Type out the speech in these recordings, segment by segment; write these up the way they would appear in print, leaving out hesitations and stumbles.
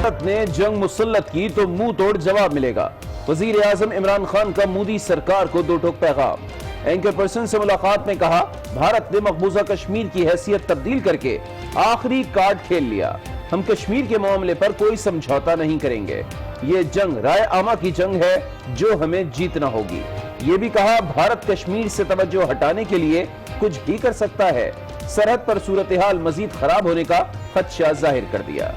بھارت نے جنگ مسلط کی تو منہ توڑ جواب ملے گا۔ وزیر اعظم عمران خان کا مودی سرکار کو دو ٹوک پیغام۔ اینکر پرسن سے ملاقات میں کہا، بھارت نے مقبوضہ کشمیر کی حیثیت تبدیل کر کے آخری کارڈ کھیل لیا۔ ہم کشمیر کے معاملے پر کوئی سمجھوتا نہیں کریں گے۔ یہ جنگ رائے عامہ کی جنگ ہے جو ہمیں جیتنا ہوگی۔ یہ بھی کہا، بھارت کشمیر سے توجہ ہٹانے کے لیے کچھ بھی کر سکتا ہے۔ سرحد پر صورتحال مزید خراب ہونے کا خدشہ ظاہر کر دیا۔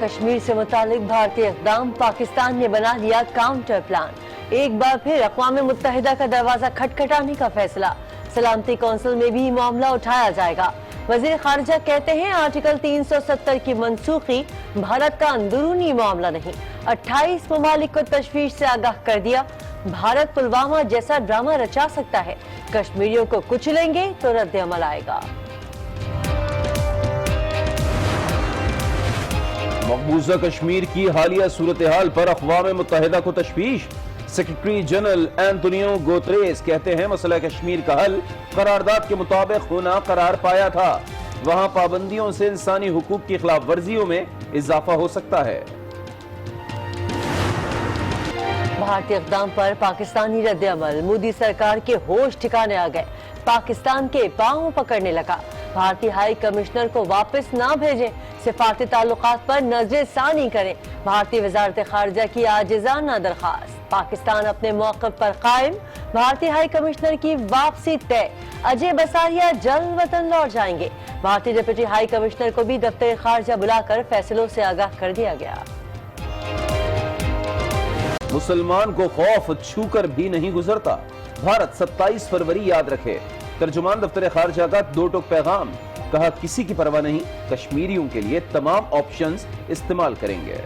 کشمیر سے متعلق بھارتی اقدام، پاکستان نے بنا لیا کاؤنٹر پلان۔ ایک بار پھر اقوام متحدہ کا دروازہ کھٹکھٹانے کا فیصلہ۔ سلامتی کونسل میں بھی معاملہ اٹھایا جائے گا۔ وزیر خارجہ کہتے ہیں، آرٹیکل 370 کی منسوخی بھارت کا اندرونی معاملہ نہیں۔ 28 ممالک کو تشویش سے آگاہ کر دیا۔ بھارت پلوامہ جیسا ڈرامہ رچا سکتا ہے، کشمیریوں کو کچلیں گے تو رد عمل آئے گا۔ مقبوضہ کشمیر کی حالیہ صورتحال پر اقوام متحدہ کو تشویش۔ سیکرٹری جنرل اینٹونیو گوتریس کہتے ہیں، مسئلہ کشمیر کا حل قرارداد کے مطابق ہونا قرار پایا تھا۔ وہاں پابندیوں سے انسانی حقوق کی خلاف ورزیوں میں اضافہ ہو سکتا ہے۔ بھارتی اقدام پر پاکستانی رد عمل، مودی سرکار کے ہوش ٹھکانے آ گئے، پاکستان کے پاؤں پکڑنے لگا۔ بھارتی ہائی کمشنر کو واپس نہ بھیجیں، سفارتی تعلقات پر نظر ثانی کریں۔ بھارتی وزارت خارجہ کی عاجزانہ درخواست۔ پاکستان اپنے موقف پر قائم، بھارتی ہائی کمشنر کی واپسی طے۔ اجے بساریا جلد وطن لوٹ جائیں گے۔ بھارتی ڈپٹی ہائی کمشنر کو بھی دفتر خارجہ بلا کر فیصلوں سے آگاہ کر دیا گیا۔ مسلمان کو خوف چھو کر بھی نہیں گزرتا، بھارت 27 فروری یاد رکھے۔ ترجمان دفتر خارجہ کا دو ٹوک پیغام، کہا کسی کی پرواہ نہیں، کشمیریوں کے لیے تمام آپشنز استعمال کریں گے۔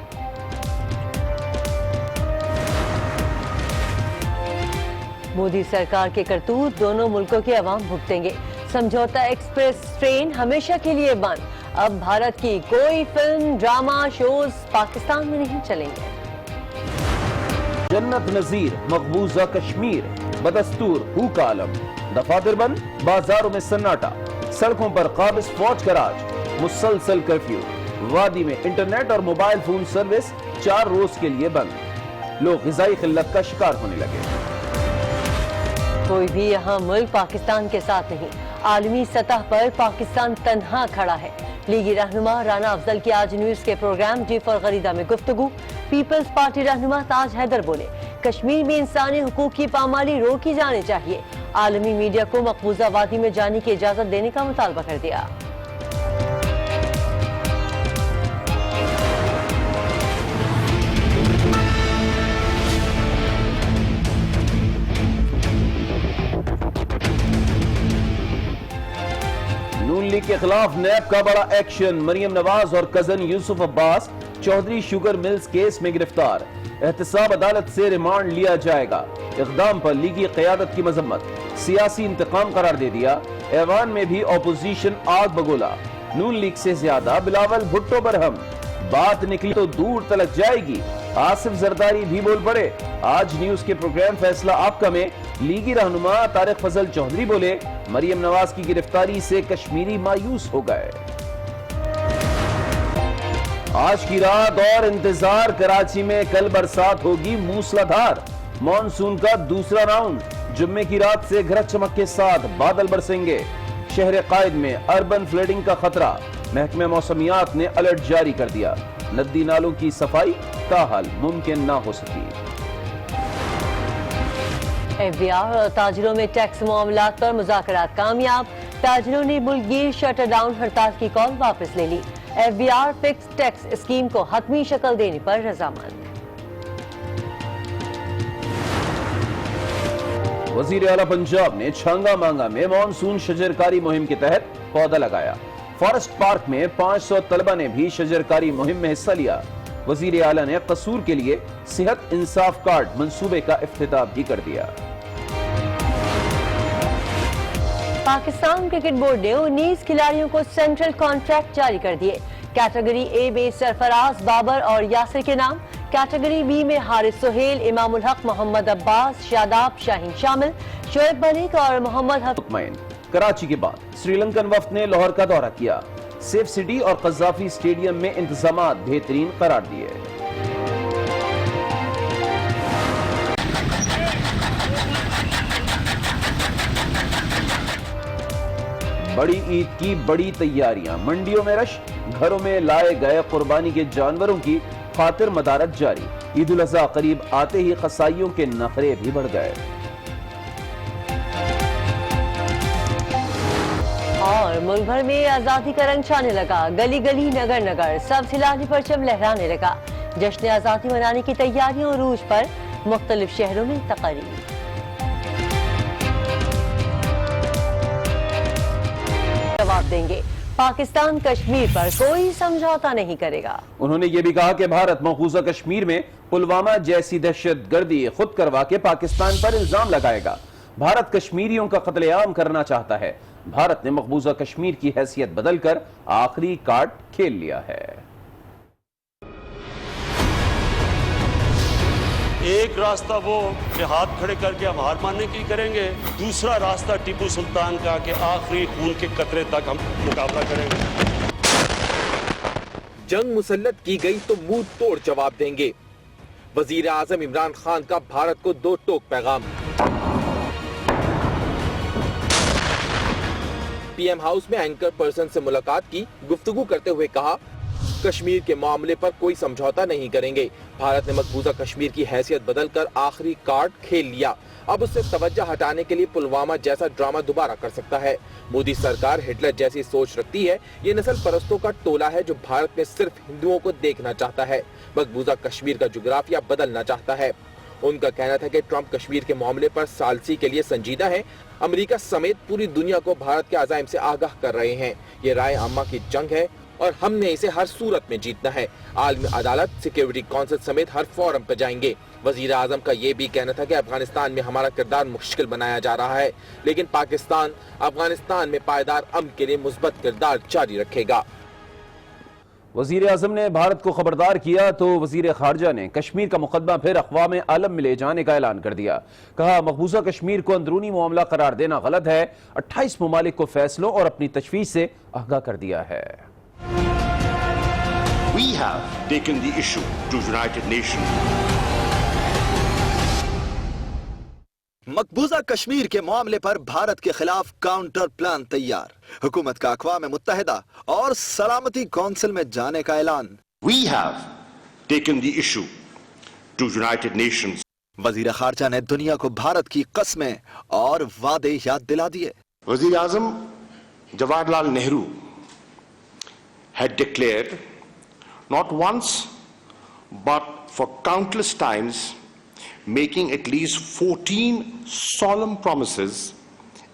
مودی سرکار کے کرتوت دونوں ملکوں کے عوام بھگتیں گے۔ سمجھوتا ایکسپریس ٹرین ہمیشہ کے لیے بند۔ اب بھارت کی کوئی فلم، ڈرامہ، شوز پاکستان میں نہیں چلیں گے۔ جنت نظیر مقبوضہ کشمیر، بدستور ہو کا عالم، دفاتر بند، بازاروں میں سناٹا، سڑکوں پر قابض فوج کا راج، مسلسل کرفیو، وادی میں انٹرنیٹ اور موبائل فون سروس 4 روز کے لیے بند۔ لوگ غذائی قلت کا شکار ہونے لگے۔ کوئی بھی یہاں ملک پاکستان کے ساتھ نہیں، عالمی سطح پر پاکستان تنہا کھڑا ہے۔ لیگی رہنما رانا افضل کی آج نیوز کے پروگرام ڈی فار غریدہ میں گفتگو۔ پیپلز پارٹی رہنما تاج حیدر بولے، کشمیر میں انسانی حقوق کی پامالی روکی جانی چاہیے۔ عالمی میڈیا کو مقبوضہ وادی میں جانے کی اجازت دینے کا مطالبہ کر دیا۔ نون لیگ کے خلاف نیب کا بڑا ایکشن، مریم نواز اور کزن یوسف عباس چودھری شوگر ملز کیس میں گرفتار۔ احتساب عدالت سے ریمانڈ لیا جائے گا۔ اقدام پر لیگی قیادت کی مذمت، سیاسی انتقام قرار دے دیا۔ ایوان میں بھی اپوزیشن آگ بگولا، نون لیگ سے زیادہ بلاول بھٹو برہم۔ بات نکلی تو دور تلک جائے گی، آصف زرداری بھی بول پڑے۔ آج نیوز کے پروگرام فیصلہ آپ کا میں لیگی رہنما طارق فضل چودھری بولے، مریم نواز کی گرفتاری سے کشمیری مایوس ہو گئے۔ آج کی رات اور انتظار، کراچی میں کل برسات ہوگی موسلا دھار۔ مانسون کا دوسرا راؤنڈ، جمعے کی رات سے گرج چمک کے ساتھ بادل برسیں گے۔ شہر قائد میں اربن فلڈنگ کا خطرہ، محکمہ موسمیات نے الرٹ جاری کر دیا۔ ندی نالوں کی صفائی تاحال ممکن نہ ہو سکی۔ ایف بی آر اور تاجروں میں ٹیکس معاملات پر مذاکرات کامیاب۔ تاجروں نے ملک گیر شٹر ڈاؤن ہڑتال کی کال واپس لے لی۔ F B R fix tax scheme کو حتمی شکل دینے پر رضامند۔ وزیر اعلیٰ پنجاب نے چھانگا مانگا میں مانسون شجرکاری مہم کے تحت پودا لگایا۔ فارسٹ پارک میں 500 طلبہ نے بھی شجرکاری مہم میں حصہ لیا۔ وزیر اعلیٰ نے قصور کے لیے صحت انصاف کارڈ منصوبے کا افتتاح بھی کر دیا۔ پاکستان کرکٹ بورڈ نے 19 کھلاڑیوں کو سینٹرل کانٹریکٹ جاری کر دیے۔ کیٹیگری اے میں سرفراز، بابر اور یاسر کے نام، کیٹیگری بی میں حارث سہیل، امام الحق، محمد عباس، شاداب شاہین شامل، شعیب ملک اور محمد حفیظ۔ مطمئن کراچی کے بعد سری لنکن وفد نے لاہور کا دورہ کیا۔ سیف سٹی اور قذافی اسٹیڈیم میں انتظامات بہترین قرار دیے۔ بڑی عید کی بڑی تیاریاں، منڈیوں میں رش، گھروں میں لائے گئے قربانی کے جانوروں کی خاطر مدارت جاری۔ عید الاضحیٰ قریب آتے ہی قصائیوں کے نخرے بھی بڑھ گئے۔ اور ملک بھر میں آزادی کا رنگ چھانے لگا، گلی گلی نگر نگر سب ہلالی پرچم لہرانے لگا۔ جشن آزادی منانے کی تیاریوں عروج پر، مختلف شہروں میں تقاریب۔ جواب دیں گے، پاکستان کشمیر پر کوئی سمجھوتا نہیں کرے گا۔ انہوں نے یہ بھی کہا کہ بھارت مقبوضہ کشمیر میں پلوامہ جیسی دہشت گردی خود کروا کے پاکستان پر الزام لگائے گا۔ بھارت کشمیریوں کا قتل عام کرنا چاہتا ہے۔ بھارت نے مقبوضہ کشمیر کی حیثیت بدل کر آخری کارڈ کھیل لیا ہے۔ ایک راستہ وہ کہ ہاتھ کھڑے کر کے ہم ہار ماننے کی کریں گے، دوسرا راستہ ٹیپو سلطان کا کہ آخری خون کے قطرے تک ہم مقابلہ کریں گے۔ جنگ مسلط کی گئی تو منہ توڑ جواب دیں گے۔ وزیر اعظم عمران خان کا بھارت کو دو ٹوک پیغام۔ پی ایم ہاؤس میں اینکر پرسن سے ملاقات کی، گفتگو کرتے ہوئے کہا کشمیر کے معاملے پر کوئی سمجھوتا نہیں کریں گے۔ بھارت نے مقبوضہ کشمیر کی حیثیت بدل کر آخری کارڈ کھیل لیا، اب اس سے توجہ ہٹانے کے لیے پلوامہ جیسا ڈرامہ دوبارہ کر سکتا ہے۔ مودی سرکار ہٹلر جیسی سوچ رکھتی ہے، یہ نسل پرستوں کا ٹولہ ہے جو بھارت میں صرف ہندوؤں کو دیکھنا چاہتا ہے، مقبوضہ کشمیر کا جغرافیہ بدلنا چاہتا ہے۔ ان کا کہنا تھا کہ ٹرمپ کشمیر کے معاملے پر ثالثی کے لیے سنجیدہ ہیں۔ امریکہ سمیت پوری دنیا کو بھارت کے عزائم سے آگاہ کر رہے ہیں۔ یہ رائے عامہ کی جنگ ہے اور ہم نے اسے ہر صورت میں جیتنا ہے۔ عالمی عدالت، سیکیورٹی کونسل سمیت ہر فورم پہ جائیں گے۔ وزیر اعظم کا یہ بھی کہنا تھا کہ افغانستان میں ہمارا کردار مشکل بنایا جا رہا ہے، لیکن پاکستان افغانستان میں پائیدار امن کے لیے مثبت کردار جاری رکھے گا۔ وزیر اعظم نے بھارت کو خبردار کیا تو وزیر خارجہ نے کشمیر کا مقدمہ پھر اقوام عالم میں لے جانے کا اعلان کر دیا۔ کہا مقبوضہ کشمیر کو اندرونی معاملہ قرار دینا غلط ہے۔ 28 ممالک کو فیصلوں اور اپنی تشویش سے آگاہ کر دیا ہے۔ We have taken the issue to United Nations. مقبوضہ کشمیر کے معاملے پر بھارت کے خلاف کاؤنٹر پلان تیار، حکومت کا اقوام متحدہ اور سلامتی کونسل میں جانے کا اعلان۔ We have taken the issue to United Nations. وزیر خارجہ نے دنیا کو بھارت کی قسمیں اور وعدے یاد دلا دیے۔ وزیر اعظم Jawahar Lal Nehru had declared not once but for countless times, making at least 14 solemn promises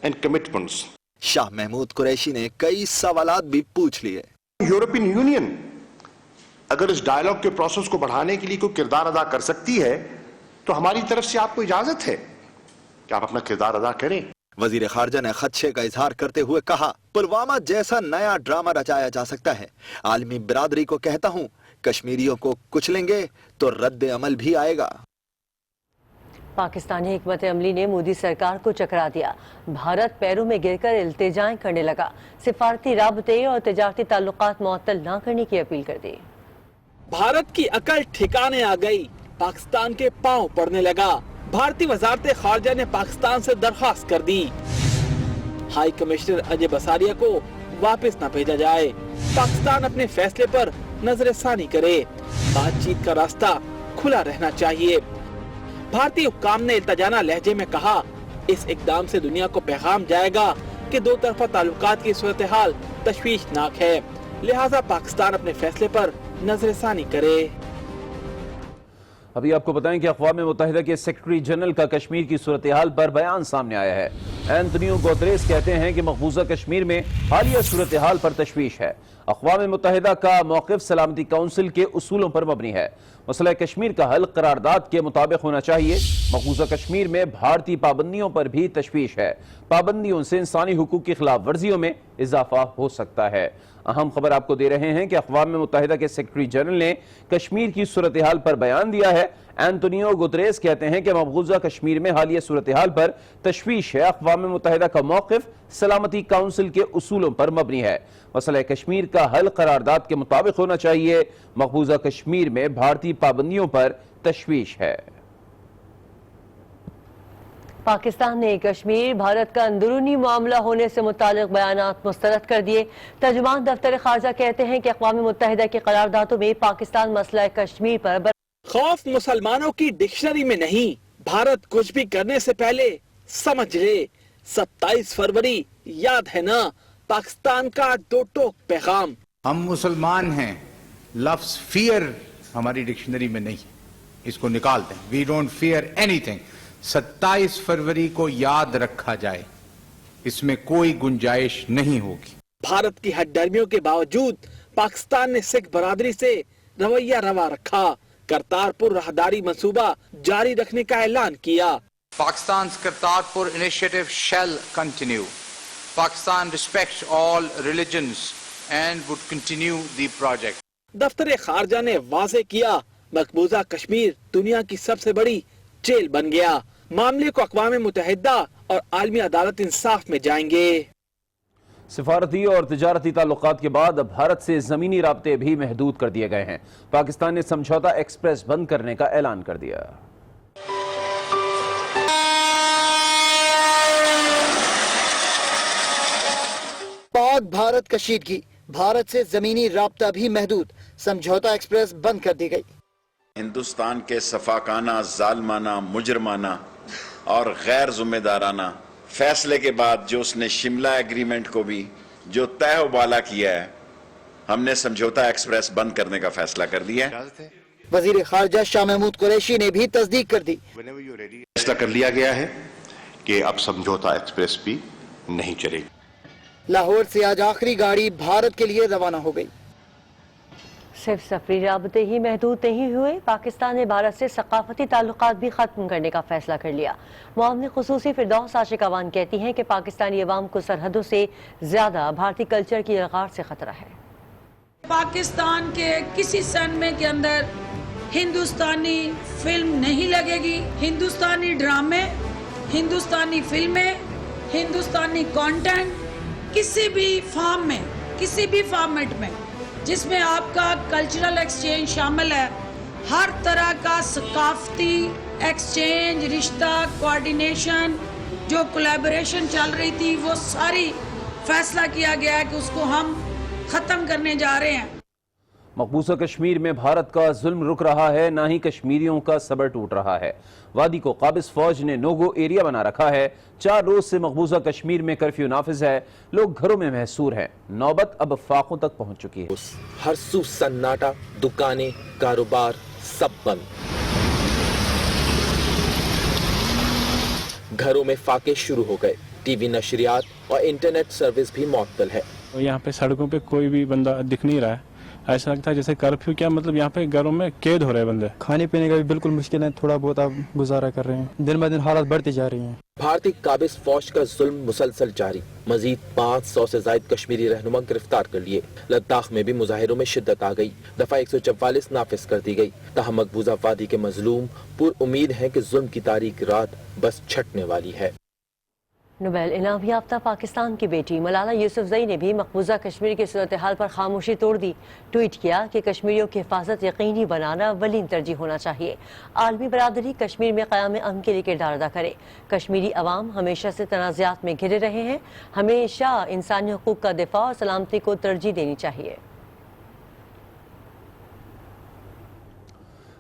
and commitments. Shah Mahmood Qureshi نے کئی سوالات بھی پوچھ لیے۔ یورپین یونین اگر اس ڈائیلاگ کے پروسیس کو بڑھانے کے لیے کوئی کردار ادا کر سکتی ہے تو ہماری طرف سے آپ کو اجازت ہے کہ آپ اپنا کردار ادا کریں۔ وزیر خارجہ نے خدشے کا اظہار کرتے ہوئے کہا پلوامہ جیسا نیا ڈرامہ رچایا جا سکتا ہے۔ عالمی برادری کو کہتا ہوں کشمیریوں کو کچلیں گے تو رد عمل بھی آئے گا۔ پاکستانی حکمت عملی نے مودی سرکار کو چکرا دیا، بھارت پیروں میں گر کر التجائیں کرنے لگا، سفارتی رابطے اور تجارتی تعلقات معطل نہ کرنے کی اپیل کر دی۔ بھارت کی عقل ٹھکانے آ گئی، پاکستان کے پاؤں پڑنے لگا۔ بھارتی وزارت خارجہ نے پاکستان سے درخواست کر دی ہائی کمشنر اجے بساریا کو واپس نہ بھیجا جائے، پاکستان اپنے فیصلے پر نظر ثانی کرے، بات چیت کا راستہ کھلا رہنا چاہیے۔ بھارتی حکام نے التجانہ لہجے میں کہا اس اقدام سے دنیا کو پیغام جائے گا کہ دو طرفہ تعلقات کی صورتحال تشویشناک ہے، لہٰذا پاکستان اپنے فیصلے پر نظر ثانی کرے۔ ابھی آپ کو بتائیں کہ اقوام متحدہ کے سیکرٹری جنرل کا کشمیر کی صورتحال پر بیان سامنے آیا ہے۔ اینٹونیو گوتریس کہتے ہیں کہ مقبوضہ کشمیر میں حالیہ صورتحال پر تشویش ہے۔ اقوام متحدہ کا موقف سلامتی کونسل کے اصولوں پر مبنی ہے۔ مسئلہ کشمیر کا حل قرارداد کے مطابق ہونا چاہیے۔ مقبوضہ کشمیر میں بھارتی پابندیوں پر بھی تشویش ہے۔ پابندیوں سے انسانی حقوق کی خلاف ورزیوں میں اضافہ ہو سکتا ہے۔ اہم خبر آپ کو دے رہے ہیں کہ اقوام متحدہ کے سیکرٹری جنرل نے کشمیر کی صورتحال پر بیان دیا ہے۔ اینٹونیو گوتریس کہتے ہیں کہ مقبوضہ کشمیر میں حالیہ صورتحال پر تشویش ہے۔ اقوام متحدہ کا موقف سلامتی کونسل کے اصولوں پر مبنی ہے۔ مسئلہ کشمیر کا حل قرارداد کے مطابق ہونا چاہیے۔ مقبوضہ کشمیر میں بھارتی پابندیوں پر تشویش ہے۔ پاکستان نے کشمیر بھارت کا اندرونی معاملہ ہونے سے متعلق بیانات مسترد کر دیے۔ ترجمان دفتر خارجہ کہتے ہیں کہ اقوام متحدہ کے قراردادوں میں پاکستان مسئلہ کشمیر پر خوف مسلمانوں کی ڈکشنری میں نہیں، بھارت کچھ بھی کرنے سے پہلے سمجھ لے۔ 27 فروری یاد ہے نا، پاکستان کا دو ٹوک پیغام۔ ہم مسلمان ہیں، لفظ فیئر ہماری ڈکشنری میں نہیں، اس کو نکال دیں۔ We don't fear anything. 27 فروری کو یاد رکھا جائے، اس میں کوئی گنجائش نہیں ہوگی۔ بھارت کی ہٹ درمیوں کے باوجود پاکستان نے سکھ برادری سے رویہ روا رکھا، کرتارپور راہداری منصوبہ جاری رکھنے کا اعلان کیا۔ Pakistan's Kartarpur initiative shall continue. Pakistan respects all religions and would continue the project. دفتر خارجہ نے واضح کیا، مقبوضہ کشمیر دنیا کی سب سے بڑی جیل بن گیا۔ معاملے کو اقوام متحدہ اور عالمی عدالت انصاف میں جائیں گے۔ سفارتی اور تجارتی تعلقات کے بعد اب بھارت سے زمینی رابطے بھی محدود کر دیے گئے ہیں۔ پاکستان نے سمجھوتا ایکسپریس بند کرنے کا اعلان کر دیا۔ پاک بھارت کشیدگی، بھارت سے زمینی رابطہ بھی محدود، سمجھوتا ایکسپریس بند کر دی گئی۔ ہندوستان کے سفاکانہ، ظالمانہ، مجرمانہ اور غیر ذمہ دارانہ فیصلے کے بعد جو اس نے شملہ ایگریمنٹ کو بھی جو طے و بالا کیا ہے، ہم نے سمجھوتا ایکسپریس بند کرنے کا فیصلہ کر لیا ہے۔ وزیر خارجہ شاہ محمود قریشی نے بھی تصدیق کر دی۔ فیصلہ کر لیا گیا ہے کہ اب سمجھوتا ایکسپریس بھی نہیں چلے گی۔ لاہور سے آج آخری گاڑی بھارت کے لیے روانہ ہو گئی۔ صرف سفری رابطے ہی محدود نہیں ہوئے، پاکستان نے بھارت سے ثقافتی تعلقات بھی ختم کرنے کا فیصلہ کر لیا۔ معاون خصوصی فردوس عاشق اوان کہتی ہیں کہ پاکستانی عوام کو سرحدوں سے زیادہ بھارتی کلچر کی الغار سے خطرہ ہے۔ پاکستان کے کسی سینما کے اندر ہندوستانی فلم نہیں لگے گی۔ ہندوستانی ڈرامے، ہندوستانی فلمیں، ہندوستانی کانٹینٹ کسی بھی فارم میں، کسی بھی فارمیٹ میں جس میں آپ کا کلچرل ایکسچینج شامل ہے، ہر طرح کا ثقافتی ایکسچینج، رشتہ، کوارڈینیشن، جو کولیبریشن چل رہی تھی، وہ ساری فیصلہ کیا گیا ہے کہ اس کو ہم ختم کرنے جا رہے ہیں۔ مقبوضہ کشمیر میں بھارت کا ظلم رک رہا ہے، نہ ہی کشمیریوں کا صبر ٹوٹ رہا ہے۔ وادی کو قابض فوج نے نوگو ایریا بنا رکھا ہے۔ 4 روز سے مقبوضہ کشمیر میں کرفیو نافذ ہے، لوگ گھروں میں محصور ہیں۔ نوبت اب فاقوں تک پہنچ چکی ہے۔ ہر سو سناٹا، دکانیں، کاروبار سب بند۔ گھروں میں فاقے شروع ہو گئے، ٹی وی نشریات اور انٹرنیٹ سروس بھی معطل ہے۔ یہاں پہ سڑکوں پہ کوئی بھی بندہ دکھ نہیں رہا ہے، ایسا لگتا ہے جیسے کرفیو کیا مطلب یہاں پہ گھروں میں قید ہو رہے بندے۔ کھانے پینے کا بھی بالکل مشکل ہے، تھوڑا بہت آپ گزارا کر رہے ہیں، دن بہ دن حالات بڑھتی جا رہی ہیں۔ بھارتی قابض فوج کا ظلم مسلسل جاری، مزید 500 سے زائد کشمیری رہنما گرفتار کر لیے۔ لداخ میں بھی مظاہروں میں شدت آ گئی، دفعہ 144 نافذ کر دی گئی۔ تاہم مقبوضہ وادی کے مظلوم پر امید ہیں کہ ظلم کی تاریک رات بس چھٹنے والی ہے۔ نوبیل انعام یافتہ پاکستان کی بیٹی ملالہ یوسفزئی نے بھی مقبوضہ کشمیر کی صورتحال پر خاموشی توڑ دی۔ ٹویٹ کیا کہ کشمیریوں کی حفاظت یقینی بنانا اولین ترجیح ہونا چاہیے۔ عالمی برادری کشمیر میں قیام امن کے لیے کردار ادا کرے۔ کشمیری عوام ہمیشہ سے تنازعات میں گھرے رہے ہیں، ہمیشہ انسانی حقوق کا دفاع اور سلامتی کو ترجیح دینی چاہیے۔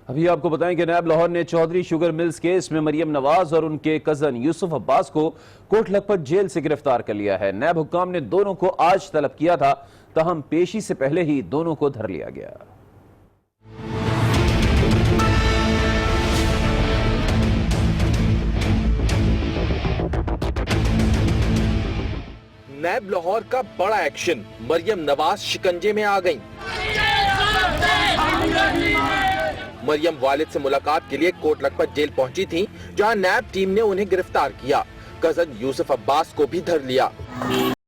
ابھی آپ کو بتائیں کہ نیب لاہور نے چودھری شوگر ملز کیس میں مریم نواز اور ان کے کزن یوسف عباس کو کوٹ لکھپت جیل سے گرفتار کر لیا ہے۔ نیب حکام نے دونوں کو آج طلب کیا تھا، تاہم پیشی سے پہلے ہی دونوں کو دھر لیا گیا۔ نیب لاہور کا بڑا ایکشن، مریم نواز شکنجے میں آ گئیں۔ مریم والد سے ملاقات کے لیے کوٹ لکھپت جیل پہنچی تھیں، جہاں نیب ٹیم نے انہیں گرفتار کیا۔ کزن یوسف عباس کو بھی دھر لیا۔